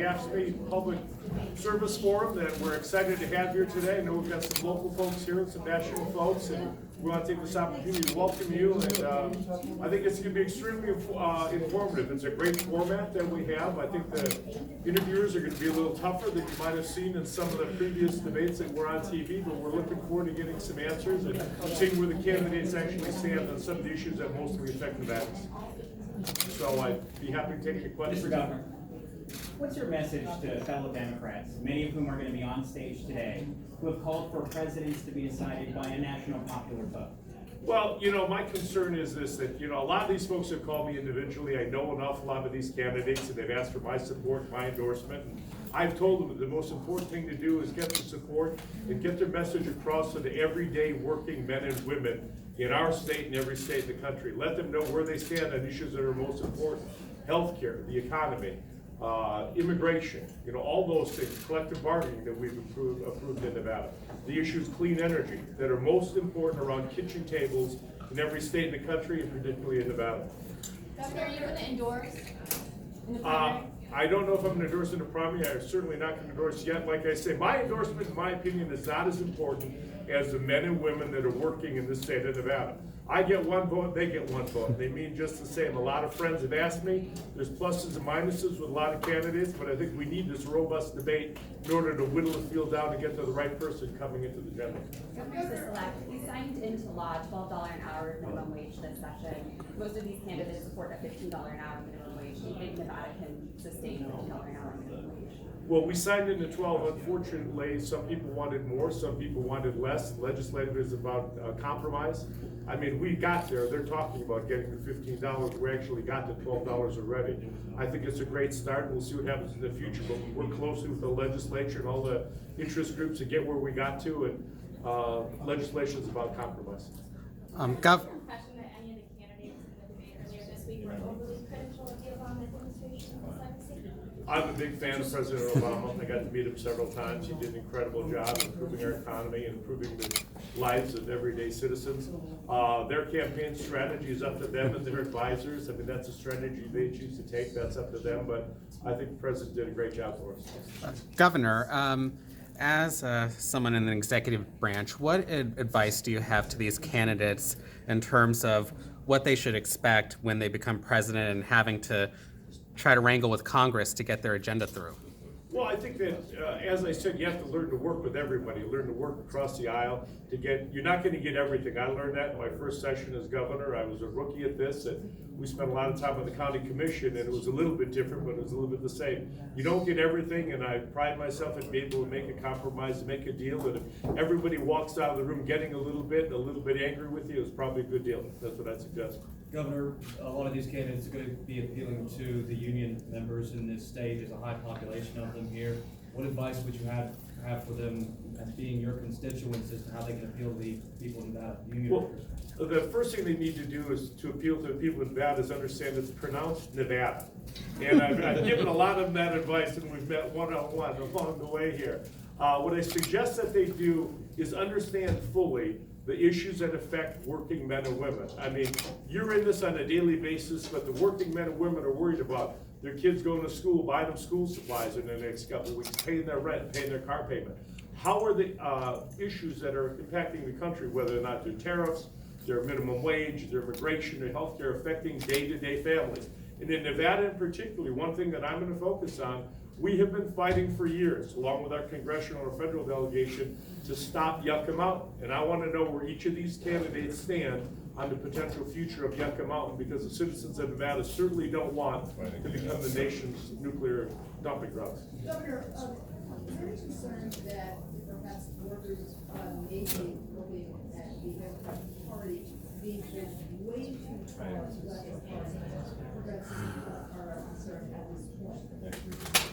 AFSCME Public Service Forum that we're excited to have here today. I know we've got some local folks here and some national folks, and we want to take this opportunity to welcome you. And I think it's going to be extremely informative. It's a great format that we have. I think the interviewers are going to be a little tougher than you might have seen in some of the previous debates that were on TV, but we're looking forward to getting some answers and seeing where the candidates actually stand on some of the issues that mostly affect Nevadans. So I'd be happy to take any questions. Mr. Governor, what's your message to fellow Democrats, many of whom are going to be on stage today, who have called for presidents to be decided by a national popular vote? Well, my concern is this, that, a lot of these folks have called me individually. I know an awful lot of these candidates, and they've asked for my support, my endorsement. And I've told them that the most important thing to do is get the support and get their message across to the everyday working men and women in our state and every state in the country. Let them know where they stand on issues that are most important. Healthcare, the economy, immigration, all those things, collective bargaining that we've approved in Nevada. The issues clean energy that are most important around kitchen tables in every state in the country, and particularly in Nevada. Governor, are you going to endorse in the primary? I don't know if I'm going to endorse in the primary. I'm certainly not going to endorse yet. Like I say, my endorsement, in my opinion, is not as important as the men and women that are working in the state of Nevada. I get one vote, they get one vote. They mean just the same. A lot of friends have asked me. There's pluses and minuses with a lot of candidates, but I think we need this robust debate in order to whittle the field down and get to the right person coming into the general. Governor Sisolak, we signed into law $12 an hour minimum wage this session. Most of these candidates support a $15 an hour minimum wage. Do you think Nevada can sustain $15 an hour minimum wage? Well, we signed into 12. Unfortunately, some people wanted more, some people wanted less. Legislative is about compromise. I mean, we got there. They're talking about getting to $15. We actually got to $12 already. I think it's a great start. We'll see what happens in the future, but we work closely with the legislature and all the interest groups to get where we got to, and legislation is about compromise. Impression that any of the candidates in the debate earlier this week were overly critical of the Obama administration and the Senate? I'm a big fan of President Obama. I got to meet him several times. He did an incredible job improving our economy and improving the lives of everyday citizens. Their campaign strategy is up to them and their advisors. I mean, that's a strategy they choose to take. That's up to them. But I think the president did a great job for us. Governor, as someone in the executive branch, what advice do you have to these candidates in terms of what they should expect when they become president and having to try to wrangle with Congress to get their agenda through? Well, I think that, as I said, you have to learn to work with everybody, learn to work across the aisle to get, you're not going to get everything. I learned that in my first session as governor. I was a rookie at this, and we spent a lot of time on the county commission, and it was a little bit different, but it was a little bit the same. You don't get everything, and I pride myself in being able to make a compromise and make a deal, and if everybody walks out of the room getting a little bit angry with you, it's probably a good deal. That's what I'd suggest. Governor, a lot of these candidates are going to be appealing to the union members in this state. There's a high population of them here. What advice would you have for them as being your constituents as to how they can appeal to the people in Nevada, union workers? The first thing they need to do is to appeal to the people in Nevada is understand it's pronounced Nevada. And I've given a lot of them that advice, and we've met one-on-one along the way here. What I suggest that they do is understand fully the issues that affect working men and women. I mean, you're in this on a daily basis, but the working men and women are worried about their kids going to school, buying them school supplies in the next couple of weeks, paying their rent, paying their car payment. How are the issues that are impacting the country, whether or not they're tariffs, their minimum wage, their immigration, their healthcare, affecting day-to-day families? And in Nevada in particular, one thing that I'm going to focus on, we have been fighting for years, along with our congressional or federal delegation, to stop Yucca Mountain. And I want to know where each of these candidates stand on the potential future of Yucca Mountain, because the citizens of Nevada certainly don't want to become the nation's nuclear dumping grounds. Governor, is there any concern that perhaps workers may be looking at the Democratic Party being pushed way too far left as far as progressives are concerned at this point?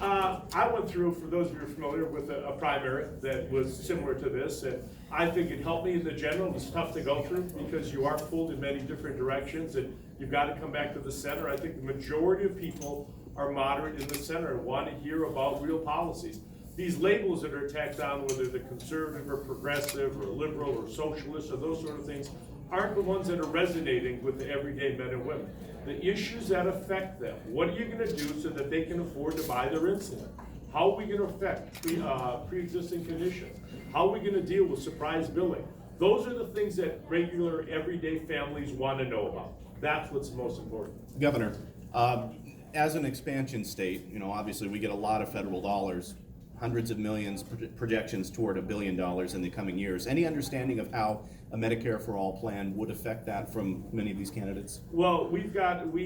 I went through, for those of you who are familiar, with a primary that was similar to this, and I think it helped me in the general. It's tough to go through because you are pulled in many different directions, and you've got to come back to the center. I think the majority of people are moderate in the center and want to hear about real policies. These labels that are tacked on, whether they're conservative or progressive or liberal or socialist or those sort of things, aren't the ones that are resonating with the everyday men and women. The issues that affect them, what are you gonna do so that they can afford to buy their insulin? How are we gonna affect pre-existing conditions? How are we gonna deal with surprise billing? Those are the things that regular, everyday families wanna know about. That's what's most important. Governor, as an expansion state, obviously we get a lot of federal dollars, hundreds of millions, projections toward $1 billion in the coming years. Any understanding of how a Medicare for All plan would affect that from many of these candidates? Well, we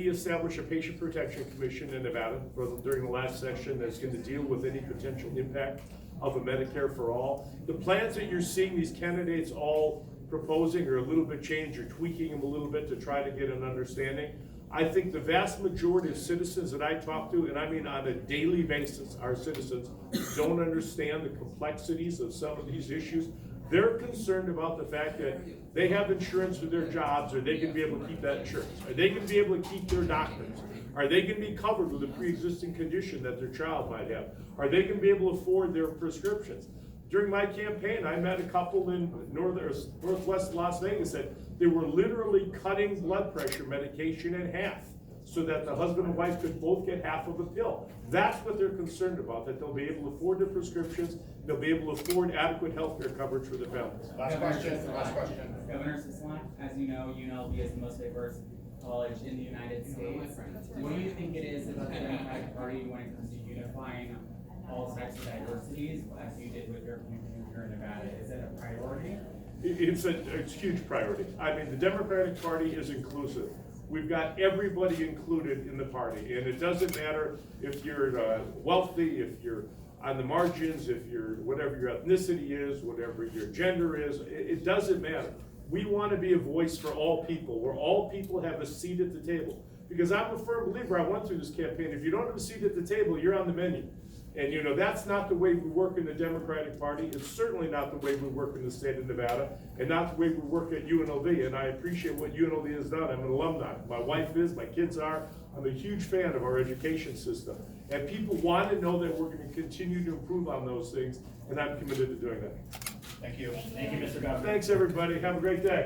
established a patient protection commission in Nevada during the last session that's gonna deal with any potential impact of a Medicare for All. The plans that you're seeing these candidates all proposing are a little bit changed, or tweaking them a little bit to try to get an understanding. I think the vast majority of citizens that I talk to, and I mean on a daily basis, our citizens don't understand the complexities of some of these issues. They're concerned about the fact that they have insurance for their jobs. Are they gonna be able to keep that insurance? Are they gonna be able to keep their doctors? Are they gonna be covered with a pre-existing condition that their child might have? Are they gonna be able to afford their prescriptions? During my campaign, I met a couple in northwest Las Vegas that they were literally cutting blood pressure medication in half so that the husband and wife could both get half of a pill. That's what they're concerned about, that they'll be able to afford their prescriptions, they'll be able to afford adequate health care coverage for their families. Last question. Governor Sisolak, as you know, UNLV is the most diverse college in the United States. What do you think it is about the Democratic Party when it comes to unifying all types of diversities, as you did with your campaign here in Nevada? Is it a priority? It's a huge priority. I mean, the Democratic Party is inclusive. We've got everybody included in the party, and it doesn't matter if you're wealthy, if you're on the margins, if you're whatever your ethnicity is, whatever your gender is, it doesn't matter. We want to be a voice for all people, where all people have a seat at the table. Because I'm a firm believer, I went through this campaign, if you don't have a seat at the table, you're on the menu. And that's not the way we work in the Democratic Party. It's certainly not the way we work in the state of Nevada, and not the way we work at UNLV. And I appreciate what UNLV has done. I'm an alumni. My wife is, my kids are. I'm a huge fan of our education system. And people want to know that we're going to continue to improve on those things, and I'm committed to doing that. Thank you. Thank you, Mr. Governor. Thanks, everybody. Have a great day.